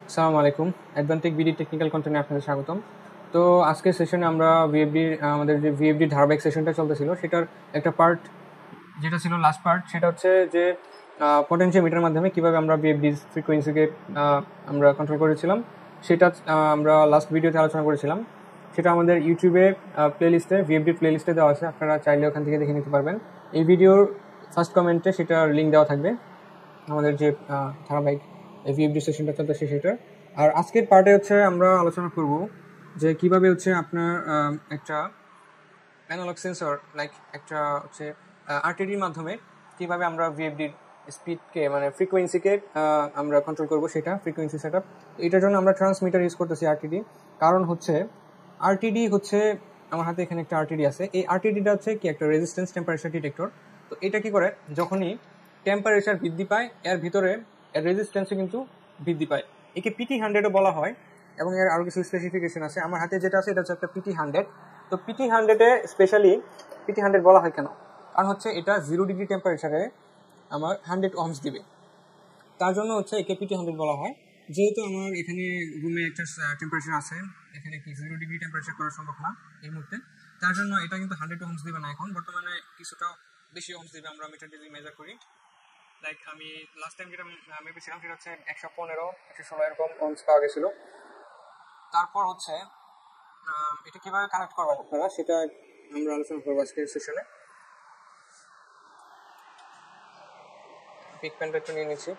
আসসালামু আলাইকুম। অ্যাডভান্টিক BD technical কন্টেন্টে আপনাদের স্বাগতম। তো আজকের সেশনে আমরা আমাদের যে ভিএফডির ধারাবাহিক সেশনটা চলতেছিল সেটার একটা পার্ট যেটা ছিল লাস্ট পার্ট, সেটা হচ্ছে যে পটেনশিওমিটারের মাধ্যমে কীভাবে আমরা ভিএফডির ফ্রিকোয়েন্সিকে আমরা কন্ট্রোল করেছিলাম সেটা আমরা লাস্ট ভিডিওতে আলোচনা করেছিলাম। সেটা আমাদের ইউটিউবে প্লেলিস্টে ভিএফডির প্লেলিস্টে দেওয়া আছে, আপনারা চাইলে ওখান থেকে দেখে নিতে পারবেন। এই ভিডিওর ফার্স্ট কমেন্টে সেটার লিঙ্ক দেওয়া থাকবে, আমাদের যে ধারাবাহিক ভিএফডি সেশনটা চলতেছে সেটা। আর আজকের পার্টে হচ্ছে আমরা আলোচনা করব যে কিভাবে হচ্ছে আপনার একটা অ্যানালগ সেন্সর লাইক একটা হচ্ছে আরটিডির মাধ্যমে কিভাবে আমরা ভিএফডির স্পিডকে মানে ফ্রিকোয়েন্সিকে আমরা কন্ট্রোল করব, সেটা ফ্রিকোয়েন্সি সেটআপ। এটার জন্য আমরা ট্রান্সমিটার ইউজ করতেছি আরটিডি। কারণ হচ্ছে আরটিডি হচ্ছে আমার হাতে এখানে একটা আরটিডি আছে। এই আরটিডিটা হচ্ছে কি একটা রেজিস্ট্যান্স টেম্পারেচার ডিটেক্টর। তো এটা কি করে, যখনই টেম্পারেচার বৃদ্ধি পায় এর ভিতরে এর রেজিস্ট্যান্সও কিন্তু বৃদ্ধি পায়। একে PT100ও বলা হয় এবং এর আরও কিছু স্পেসিফিকেশন আছে। আমার হাতে যেটা আছে এটা হচ্ছে একটা PT100। তো PT100-এ স্পেশালি PT100 বলা হয় কেন? কারণ হচ্ছে এটা 0 ডিগ্রি টেম্পারেচারে আমার 100 ohms দিবে, তার জন্য হচ্ছে একে PT100 বলা হয়। যেহেতু আমার এখানে রুমে একটা টেম্পারেচার আছে, এখানে কি 0 ডিগ্রি টেম্পারেচার করা সম্ভব না এই মুহূর্তে, তার জন্য এটা কিন্তু 100 ohms দিবে না। এখন বর্তমানে কিছুটা বেশি ohms দিবে, আমরা মিটার দিয়ে মেজার করি। লাইক আমি লাস্ট টাইম যেটা মেপেছিলাম সেটা হচ্ছে 115 116 এরকম ohms পাওয়া গেছিল। তারপর হচ্ছে এটা কিভাবে কানেক্ট করবেন আপনারা সেটা আমরা আলোচনা করবো আজকের সেশনে। পিক পেনটা একটু নিয়ে নিচ্ছি।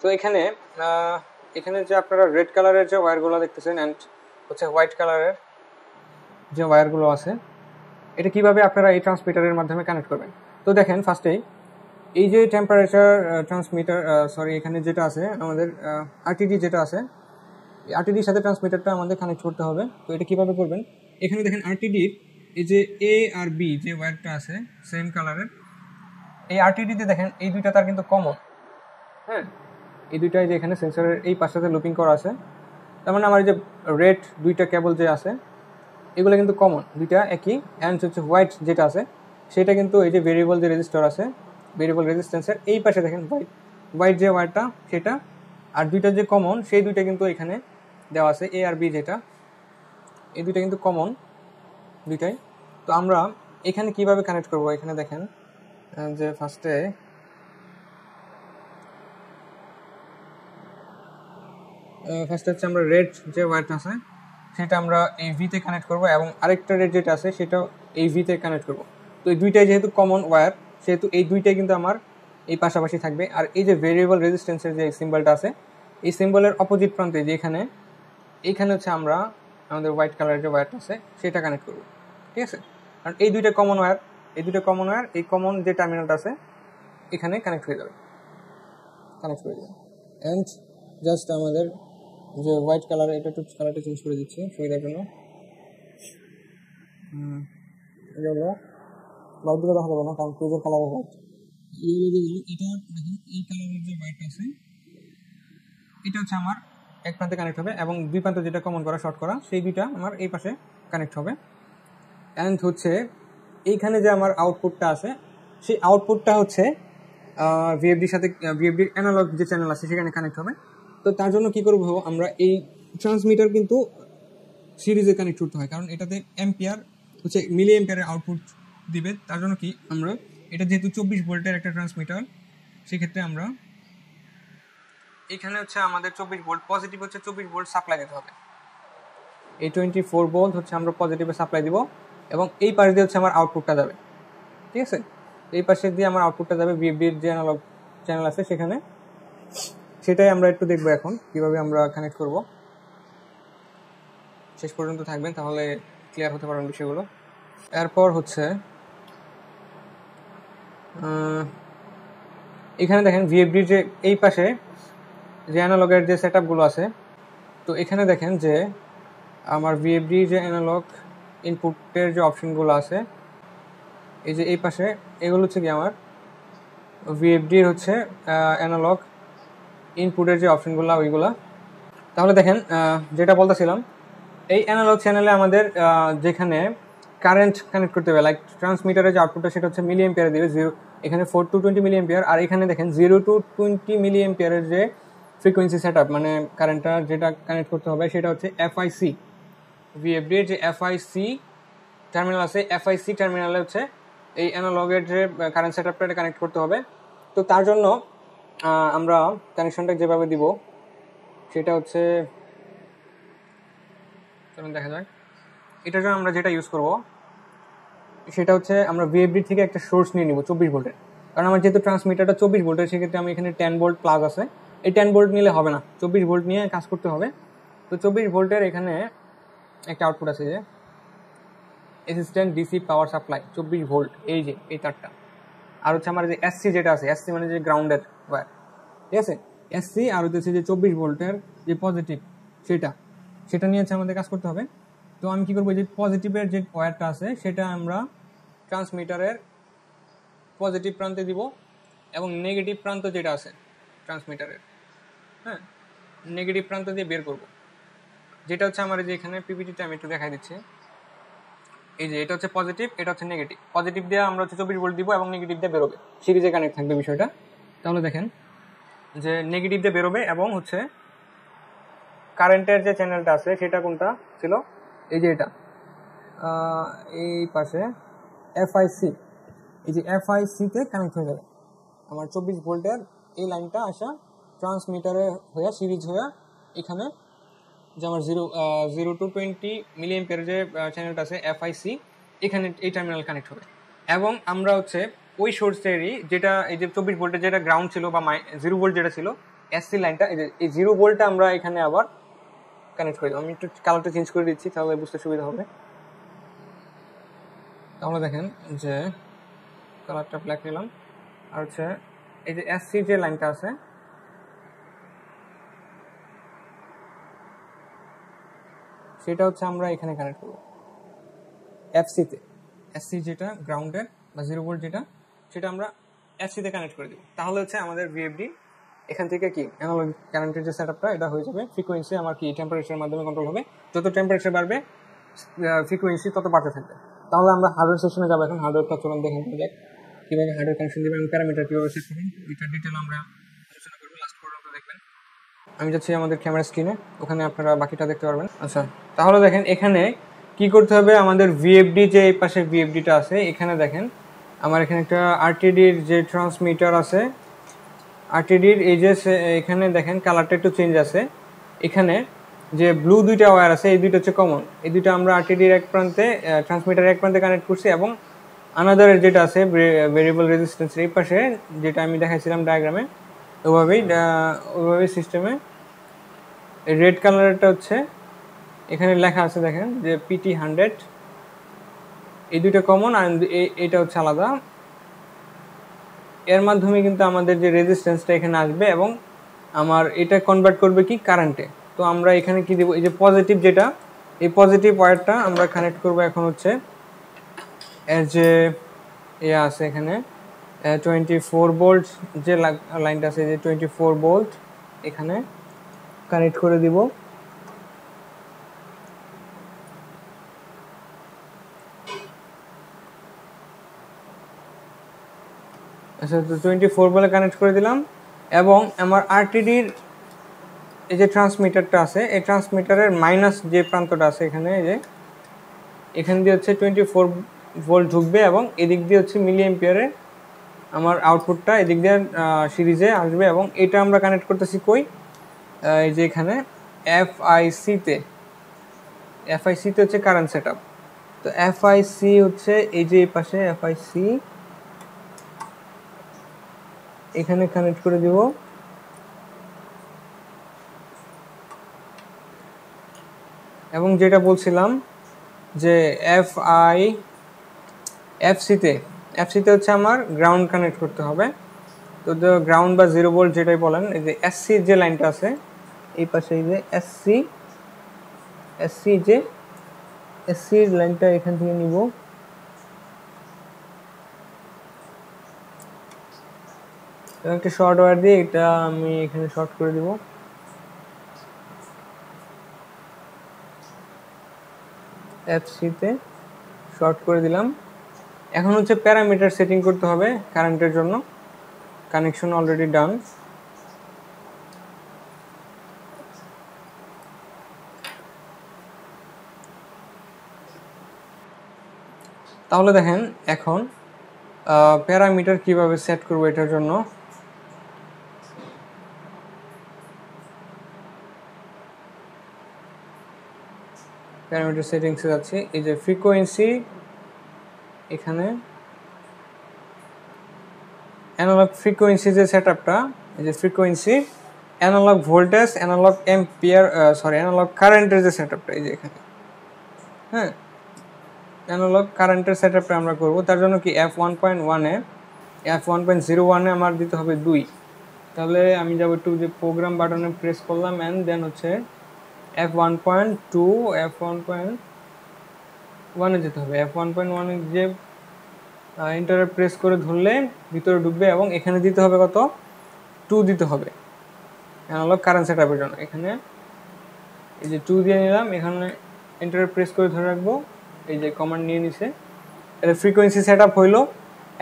তো এখানে যে আপনারা রেড কালারের যে ওয়্যারগুলো দেখতেছেন অ্যান্ড হচ্ছে হোয়াইট কালারের যে ওয়্যারগুলো আছে, এটা কিভাবে আপনারা এই ট্রান্সমিটারের মাধ্যমে কানেক্ট করবেন। তো দেখেন ফার্স্টেই এই যে টেম্পারেচার ট্রান্সমিটার এখানে যেটা আছে আমাদের আরটিডি যেটা আছে, আরটিডির সাথে ট্রান্সমিটারটা আমাদের কানেক্ট করতে হবে। তো এটা কিভাবে করবেন, এখানে দেখেন আরটিডির এই যে এ আর বি যে ওয়্যারটা আছে সেম কালারের, এই আরটিডিতে দেখেন এই দুইটা তার কিন্তু কমন। হ্যাঁ, এই দুইটাই যে এখানে সেন্সরের এই পাশটাতে লুপিং করা আছে, তার মানে আমার যে রেড দুইটা কেবল যে আছে এগুলো কিন্তু কমন, দুইটা একই। অ্যান্ড হচ্ছে হোয়াইট যেটা আছে সেটা কিন্তু এই যে ভেরিয়েবল যে রেজিস্টার আছে, ভেরিয়েবল রেজিস্ট্যান্সের এই পাশে দেখেন হোয়াইট যে ওয়্যারটা সেটা, আর দুইটা যে কমন সেই দুইটা কিন্তু এখানে দেওয়া আছে এ আর বি যেটা, এই দুইটা কিন্তু কমন দুইটাই। তো আমরা এখানে কিভাবে কানেক্ট করব, এখানে দেখেন যে ফার্স্টে হচ্ছে আমরা রেড যে ওয়্যারটা আছে সেটা আমরা এই ভিতে কানেক্ট করব এবং আরেকটা রেড যেটা আছে সেটাও এই ভিতে কানেক্ট করব। তো এই দুইটাই যেহেতু কমন ওয়্যার সেহেতু এই দুইটাই কিন্তু আমার এই পাশাপাশি থাকবে। আর এই যে ভেরিয়েবল রেজিস্ট্যান্সের যে সিম্বলটা আছে এই সিম্বলের অপোজিট প্রান্তে যে এইখানে হচ্ছে আমরা আমাদের হোয়াইট কালারের যে ওয়্যারটা আছে সেটা কানেক্ট করব, ঠিক আছে। কারণ এই দুইটা কমন ওয়্যার, এই কমন যে টার্মিনালটা আছে এখানে কানেক্ট করে দেবে। অ্যান্ড জাস্ট আমাদের যে হোয়াইট কালার এটা একটু কালারটা চেঞ্জ করে দিচ্ছি সুবিধার জন্য। এটা হলো হোয়াইট দিকে দেখা যাবে না কারণ পেজের কালার হোয়াইট। এটা দেখুন এই কালারের যে হোয়াইট আছে এটা হচ্ছে আমার এক প্রান্তে কানেক্ট হবে এবং দুই প্রান্তে যেটা কমন করা শর্ট করা সেই দুইটা আমার এই পাশে কানেক্ট হবে। অ্যান্ড হচ্ছে এইখানে যে আমার আউটপুটটা আছে সেই আউটপুটটা হচ্ছে ভিএফডির সাথে ভিএফডির অ্যানালগ যে চ্যানেল আছে সেখানে কানেক্ট হবে। তো তার জন্য কি করবো, আমরা এই ট্রান্সমিটার কিন্তু সিরিজে কানেক্ট করতে হয়, কারণ এটাতে অ্যাম্পিয়ার হচ্ছে মিলি অ্যাম্পিয়ারের আউটপুট দিবে। তার জন্য কি আমরা এটা যেহেতু 24 ভোল্টের একটা ট্রান্সমিটার, সেক্ষেত্রে আমরা এখানে হচ্ছে আমাদের 24 ভোল্ট পজিটিভ হচ্ছে 24 ভোল্ট সাপ্লাই দিতে হবে। এই 24 ভোল্ট হচ্ছে আমরা পজিটিভে সাপ্লাই দিব এবং এই পাশ দিয়ে হচ্ছে আমার আউটপুটটা যাবে, ঠিক আছে। এই পাশে দিয়ে আমার আউটপুটটা যাবে ভিএফডির যে অ্যানালগ চ্যানেল আছে সেখানে, সেটাই আমরা একটু দেখবো এখন কিভাবে আমরা কানেক্ট করব। শেষ পর্যন্ত থাকবেন তাহলে ক্লিয়ার হতে পারবেন বিষয়গুলো। এরপর হচ্ছে এখানে দেখেন ভিএফডির যে এই পাশে যে অ্যানালগের যে সেট আপগুলো আছে, তো এখানে দেখেন যে আমার ভিএফডির যে অ্যানালগ ইনপুটের যে অপশনগুলো আছে এই যে এই পাশে, এগুলো হচ্ছে কি আমার ভিএফডির হচ্ছে অ্যানালগ ইনপুটের যে অপশনগুলো ওইগুলা। তাহলে দেখেন যেটা বলতেছিলাম, এই অ্যানালগ চ্যানেলে আমাদের যেখানে কারেন্ট কানেক্ট করতে হবে, লাইক ট্রান্সমিটারের যে আউটপুটটা সেটা হচ্ছে মিলি এম্পিয়ারে দিবে, এখানে 4 to 20 মিলি এম্পিয়ার, আর এখানে দেখেন 0 to 20 মিলি এম্পিয়ারের যে ফ্রিকোয়েন্সি সেট আপ, মানে কারেন্টটা যেটা কানেক্ট করতে হবে সেটা হচ্ছে এফআইসি। ভিএফডির যে এফআইসি টার্মিনাল আছে, এফআইসি টার্মিনালে হচ্ছে এই অ্যানালগের যে কারেন্ট সেট আপটা এটা কানেক্ট করতে হবে। তো তার জন্য আমরা কানেকশনটা যেভাবে দিব সেটা হচ্ছে, চলুন দেখা যাক। এটার জন্য আমরা যেটা ইউজ করব সেটা হচ্ছে আমরা ভিএফডি থেকে একটা সোর্স নিয়ে নিব 24 ভোল্টের, কারণ আমার যেহেতু ট্রান্সমিটারটা 24 ভোল্টের, সেক্ষেত্রে আমি এখানে 10 ভোল্ট প্লাস আছে, এই 10 ভোল্ট নিলে হবে না, 24 ভোল্ট নিয়ে কাজ করতে হবে। তো 24 ভোল্টের এখানে একটা আউটপুট আছে, যে assistant DC power supply 24 volt, এই যে এই তারটা। আর হচ্ছে আমার যে এসসি যেটা আছে, এসসি মানে যে গ্রাউন্ডের ওয়্যার, ঠিক আছে, এসসি আর হচ্ছে যে 24 ভোল্টের যে পজিটিভ সেটা নিয়ে হচ্ছে আমাদের কাজ করতে হবে। তো আমি কি করবো, যে পজিটিভের যে ওয়্যারটা আছে সেটা আমরা ট্রান্সমিটারের পজিটিভ প্রান্তে দিব, এবং নেগেটিভ প্রান্ত যেটা আছে ট্রান্সমিটারের, হ্যাঁ, নেগেটিভ প্রান্ত দিয়ে বের করব, যেটা হচ্ছে আমার যে এখানে পিপিটিতে আমি একটু দেখাই দিচ্ছি। এই যে এটা হচ্ছে পজিটিভ, এটা হচ্ছে নেগেটিভ। পজিটিভ দিয়ে আমরা হচ্ছে 24 ভোল্ট দিব এবং নেগেটিভ দিয়ে বেরোবে, সিরিজে কানেক্ট থাকবে বিষয়টা। তাহলে দেখেন যে নেগেটিভ দিয়ে বেরোবে, এবং হচ্ছে কারেন্টের যে চ্যানেলটা আছে সেটা কোনটা ছিল, এই যে এটা এই পাশে এফআইসি, এই যে এফআইসিতে কানেক্ট হয়ে যাবে আমার 24 ভোল্টের এই লাইনটা আসা ট্রান্সমিটারে হয়ে সিরিজ হয়ে এখানে যে আমার 0 to 20 মিলি এম্পিয়ার যে চ্যানেলটা আছে এফআইসি, এখানে এই টার্মিনাল কানেক্ট হবে। এবং আমরা হচ্ছে ওই সোর্সেরই যেটা এই যে 24 ভোল্টের যেটা গ্রাউন্ড ছিল বা 0 ভোল্ট যেটা ছিল এসসি লাইনটা, এই 0 ভোল্টটা আমরা এখানে আবার কানেক্ট করে দেবো। আমি একটু কালারটা চেঞ্জ করে দিচ্ছি তাহলে বুঝতে সুবিধা হবে। তাহলে দেখেন যে কালারটা ব্ল্যাক নিলাম, আর হচ্ছে এই যে এসসি যে লাইনটা আছে সেটা হচ্ছে আমরা এখানে কানেক্ট করবো এফসিতে, এসসি যেটা গ্রাউন্ডের বা 0 ভোল্ট যেটা, সেটা আমরা এসসিতে কানেক্ট করে দেবো। তাহলে হচ্ছে আমাদের ভিএফডি এখান থেকে কি অ্যানালগ কারেন্টের যে সেটআপটা এটা হয়ে যাবে। ফ্রিকোয়েন্সি আমার কি টেম্পারেচারের মাধ্যমে কন্ট্রোল হবে, যত টেম্পারেচার বাড়বে ফ্রিকোয়েন্সি তত বাড়তে থাকবে। তাহলে আমরা হার্ডওয়্যার সেকশনে যাবো এখন। হার্ডওয়্যারটা চলুন দেখেন যাক কীভাবে হার্ডওয়্যার কানেকশন দেবেন এবং প্যারামিটার কীভাবে সেট করবেন, এটা ডিটেল আমরা আলোচনা করবো, লাস্ট পর্যন্ত দেখবেন। আমি যাচ্ছি আমাদের ক্যামেরা স্ক্রিনে, ওখানে আপনারা বাকিটা দেখতে পারবেন। আচ্ছা, তাহলে দেখেন এখানে কি করতে হবে, আমাদের ভিএফডি যে এই পাশে ভিএফডিটা আছে, এখানে দেখেন আমার এখানে একটা আরটিডির যে ট্রান্সমিটার আছে, আরটিডির এই যে এখানে দেখেন কালারটা একটু চেঞ্জ আছে, এখানে যে ব্লু দুইটা ওয়্যার আছে এই দুইটা হচ্ছে কমন, এই দুইটা আমরা আরটিডির এক প্রান্তে ট্রান্সমিটারের এক প্রান্তে কানেক্ট করছি, এবং আনাদারের যেটা আছে ভেরিয়েবল রেজিস্ট্যান্সের এই পাশে যেটা আমি দেখাইছিলাম ডায়াগ্রামে, ওইভাবেই সিস্টেমে রেড কালারটা হচ্ছে এখানে লেখা আছে দেখেন যে পিটি 100, এই দুইটা কমন আর এটা হচ্ছে আলাদা। এর মাধ্যমে কিন্তু আমাদের যে রেজিস্ট্যান্সটা এখানে আসবে এবং আমার এটা কনভার্ট করবে কি কারেন্টে। তো আমরা এখানে কি দেব, এই যে পজিটিভ যেটা, এই পজিটিভ ওয়্যারটা আমরা কানেক্ট করব এখন হচ্ছে এর যে আছে এখানে 24 ভোল্ট যে লাইনটা আছে, যে 24 ভোল্ট এখানে কানেক্ট করে দিব। আচ্ছা, তো 24 বলে কানেক্ট করে দিলাম, এবং আমার আরটিডির এই যে ট্রান্সমিটারটা আছে, এই ট্রান্সমিটারের মাইনাস যে প্রান্তটা আছে এখানে, এই যে এখান দিয়ে হচ্ছে 24 ভোল্ট ঢুকবে, এবং এদিক দিয়ে হচ্ছে মিলি এম্পিয়ারে আমার আউটপুটটা এদিক দিয়ে সিরিজে আসবে। এবং এটা আমরা কানেক্ট করতেছি কই, এই যে এখানে এফআইসিতে হচ্ছে কারেন্ট সেট আপ। তো এফআইসি হচ্ছে এই যে এই পাশে এফআইসি, এখানে কানেক্ট করে দিব। এবং যেটা বলছিলাম যে এফসিতে হচ্ছে আমার গ্রাউন্ড কানেক্ট করতে হবে। তো গ্রাউন্ড বা 0 ভোল্ট যেটাই বলেন, এই যে এসসি যে লাইনটা আছে এই পাশে, এই যে এসসি যে এসসির লাইনটা এখান থেকে নিব, একটা শর্ট ওয়্যার দিয়ে এটা আমি এখানে শর্ট করে দিব। এফসিতে শর্ট করে দিলাম। এখন হচ্ছে প্যারামিটার সেটিং করতে হবে কারেন্টের জন্য। Connection already done. তাহলে দেখেন এখন প্যারামিটার কিভাবে সেট করব এটার জন্য। প্যারামিটার সেটিংসে যাচ্ছি, এই যে ফ্রিকোয়েন্সি, এখানে অ্যানালগ ফ্রিকোয়েন্সি যে সেটআপটা, এই যে frequency, analogue voltage, analogue ampere, analogue কারেন্টের যে সেটআপটা, এই যে এখানে, হ্যাঁ, অ্যানালগ কারেন্টের সেটআপটা আমরা করব। তার জন্য কি F1.1 এ, F1.01 এ আমার দিতে হবে 2। তাহলে আমি যাব একটু যে প্রোগ্রাম বাটনে প্রেস করলাম এন্ড দেন হচ্ছে F1.2, F1.1 এ যেতে হবে। F1.1 এ যে এন্টারে প্রেস করে ধরলে ভিতরে ঢুকবে এবং এখানে দিতে হবে কত, 2 দিতে হবে অ্যানালগ কারেন্ট সেটআপের জন্য। এখানে এই যে 2 দিয়ে নিলাম, এখানে এন্টারে প্রেস করে ধরে রাখবো, এই যে কমান্ড নিয়ে নিছে, এটা ফ্রিকোয়েন্সি সেটআপ হইলো।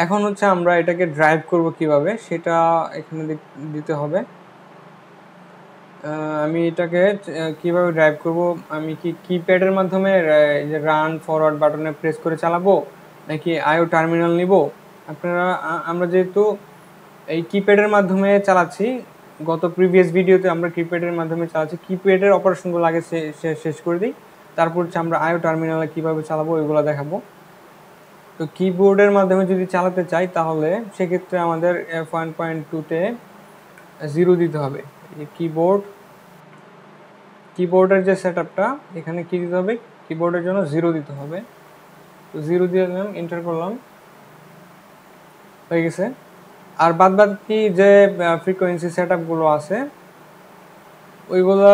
এখন হচ্ছে আমরা এটাকে ড্রাইভ করব কিভাবে সেটা এখানে দিতে হবে। আমি এটাকে কিভাবে ড্রাইভ করব, আমি কি কিপ্যাডের মাধ্যমে এই যে রান ফরওয়ার্ড বাটনে প্রেস করে চালাবো নাকি আইও টার্মিনাল নিব। আপনারা আমরা যেহেতু এই কিপ্যাডের মাধ্যমে চালাচ্ছি, গত প্রিভিয়াস ভিডিওতে আমরা কিপ্যাডের মাধ্যমে চালাচ্ছি, কিপ্যাডের অপারেশনগুলো আগে শেষ করে দিই, তারপর হচ্ছে আমরা আইও টার্মিনালে কীভাবে চালাবো ওইগুলো দেখাবো। তো কিবোর্ডের মাধ্যমে যদি চালাতে চাই তাহলে সেক্ষেত্রে আমাদের F1.2-তে 0 দিতে হবে। এই কিবোর্ডের যে সেটআপটা, এখানে কি দিতে হবে, কিবোর্ডের জন্য 0 দিতে হবে। তো 0 দিয়ে দিলাম, এন্টার করলাম, হয়ে গেছে। আর বাদবাকি যে ফ্রিকোয়েন্সি সেটআপগুলো আছে ওইগুলো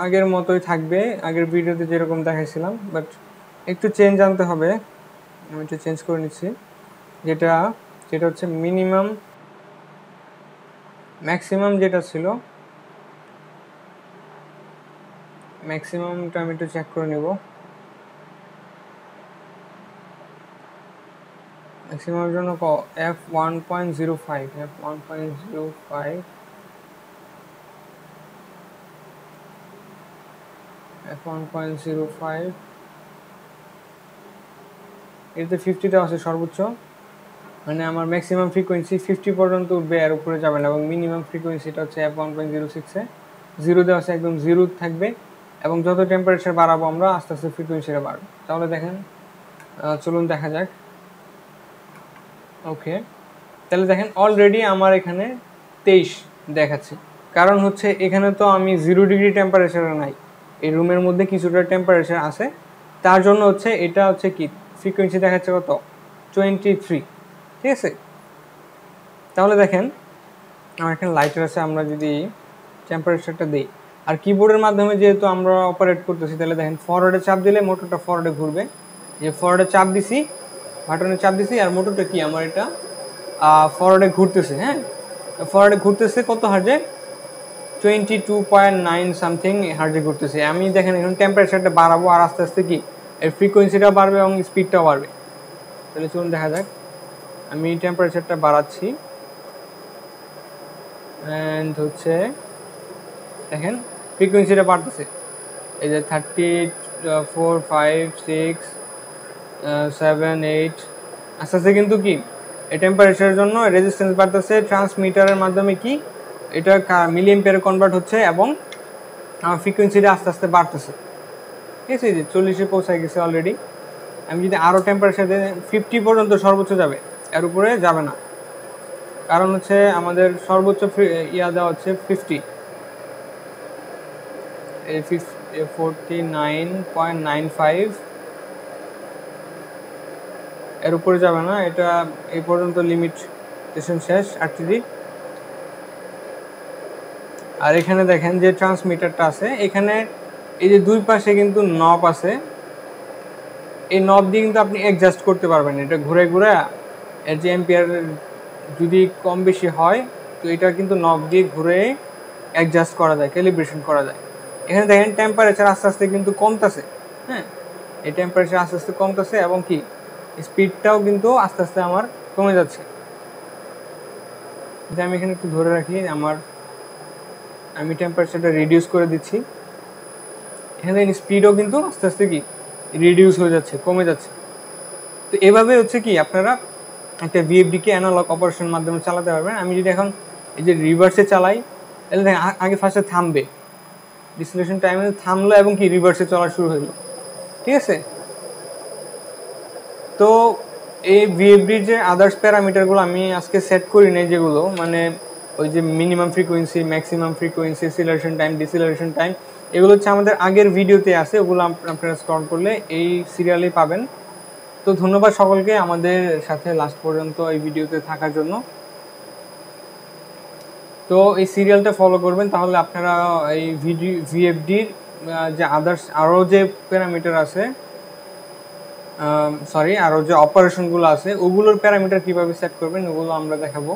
আগের মতোই থাকবে, আগের ভিডিওতে যেরকম দেখাইছিলাম, বাট একটু চেঞ্জ আনতে হবে। আমি একটু চেঞ্জ করে নিচ্ছি, যেটা হচ্ছে ম্যাক্সিমাম যেটা ছিল, ম্যাক্সিমামটা আমি একটু চেক করে নেব। ম্যাক্সিমামের জন্য F1.05, F1.05, F1.05, এতে 50 আছে সর্বোচ্চ, মানে আমার ম্যাক্সিমাম ফ্রিকোয়েন্সি 50 পর্যন্ত উঠবে, এর উপরে যাবে না। এবং মিনিমাম ফ্রিকোয়েন্সিটা হচ্ছে F1.06-এ 0 দেওয়া আছে, একদম 0 থাকবে। এবং যত টেম্পারেচার বাড়াবো আমরা আস্তে আস্তে ফ্রিকোয়েন্সিটা বাড়বে। তাহলে দেখেন, চলুন দেখা যাক। ওকে, তাহলে দেখেন অলরেডি আমার এখানে 23 দেখাচ্ছে, কারণ হচ্ছে এখানে তো আমি 0 ডিগ্রি টেম্পারেচারে নাই, এই রুমের মধ্যে কিছুটা টেম্পারেচার আছে, তার জন্য হচ্ছে এটা হচ্ছে কি ফ্রিকোয়েন্সি দেখাচ্ছে কত, 23, ঠিক আছে। তাহলে দেখেন আমার এখানে লাইটার আছে, আমরা যদি টেম্পারেচারটা দিই, আর কিবোর্ডের মাধ্যমে যেহেতু আমরা অপারেট করতেছি, তাহলে দেখেন ফরওয়ার্ডে চাপ দিলে মোটরটা ফরওয়ার্ডে ঘুরবে। যে ফরওয়ার্ডে চাপ দিছি, বাটনে চাপ দিছি, আর মোটরটা কি আমার এটা ফরওয়ার্ডে ঘুরতেছে, হ্যাঁ, ফরওয়ার্ডে ঘুরতেছে কত হার্জে, 22.9 সামথিং হার্জে ঘুরতেছে। আমি দেখেন এখন টেম্পারেচারটা বাড়াবো, আর আস্তে আস্তে কি এর ফ্রিকোয়েন্সিটাও বাড়বে এবং স্পিডটাও বাড়বে। তাহলে চলুন দেখা যাক, আমি টেম্পারেচারটা বাড়াচ্ছি অ্যান্ড হচ্ছে দেখেন ফ্রিকোয়েন্সিটা বাড়তেছে, এই যে 34, 5, 6, 7, 8, আস্তে আস্তে কিন্তু কি এই টেম্পারেচারের জন্য রেজিস্ট্যান্স বাড়তেছে, ট্রান্সমিটারের মাধ্যমে কি এটা মিলি অ্যাম্পিয়ারে কনভার্ট হচ্ছে এবং আমার ফ্রিকোয়েন্সিটা আস্তে আস্তে বাড়তেছে, ঠিক আছে। যে 40-এ পৌঁছায় গেছে অলরেডি। আমি যদি আরও টেম্পারেচার দিই 50 পর্যন্ত সর্বোচ্চ যাবে, এর উপরে যাবে না, কারণ হচ্ছে আমাদের সর্বোচ্চ দেওয়া হচ্ছে 50, 49.95, এর উপরে যাবে না, এটা এই পর্যন্ত লিমিটেশন শেষ 38। আর এখানে দেখেন যে ট্রান্সমিটারটা আছে, এখানে এই যে দুই পাশে কিন্তু নব আছে, এই নব দিয়ে কিন্তু আপনি অ্যাডজাস্ট করতে পারবেন, এটা ঘুরে ঘুরে এর যে অ্যাম্পিয়ার যদি কম বেশি হয়, তো এটা কিন্তু নব দিয়ে ঘুরে অ্যাডজাস্ট করা যায়, ক্যালিব্রেশন করা যায়। এখানে দেখেন টেম্পারেচার আস্তে আস্তে কিন্তু কমতেছে, হ্যাঁ, এই টেম্পারেচার আস্তে আস্তে কমতেছে এবং কি স্পিডটাও কিন্তু আস্তে আস্তে আমার কমে যাচ্ছে। যে আমি এখানে একটু ধরে রাখি, আমি টেম্পারেচারটা রিডিউস করে দিচ্ছি। এখানে স্পিডও কিন্তু আস্তে আস্তে কি রিডিউস হয়ে যাচ্ছে, কমে যাচ্ছে। তো এভাবে হচ্ছে কি আপনারা একটা ভিএফডিকে অ্যানালগ অপারেশন মাধ্যমে চালাতে পারবেন। আমি যদি এখন এই যে রিভার্সে চালাই, তাহলে আগে ফার্স্টে থামবে, ডিসিলেশন টাইমে থামলো এবং কি রিভার্সে চলা শুরু হলো, ঠিক আছে। তো এই ভিএফডির যে আদার্স প্যারামিটারগুলো আমি আজকে সেট করি নাই, যেগুলো মানে ওই যে minimum frequency, maximum frequency, acceleration time, deceleration time, এগুলো হচ্ছে আমাদের আগের ভিডিওতে আছে, ওগুলো আপনারা স্ক্রল করলে এই সিরিয়ালেই পাবেন। তো ধন্যবাদ সকলকে আমাদের সাথে লাস্ট পর্যন্ত এই ভিডিওতে থাকার জন্য। তো এই সিরিয়ালটা ফলো করবেন, তাহলে আপনারা এই ভিএফডির যে আদার্স আরও যে প্যারামিটার আছে, আরও যে অপারেশনগুলো আছে, ওগুলোর প্যারামিটার কীভাবে সেট করবেন ওগুলো আমরা দেখাবো।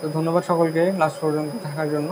তো ধন্যবাদ সকলকে লাস্ট পর্যন্ত থাকার জন্য।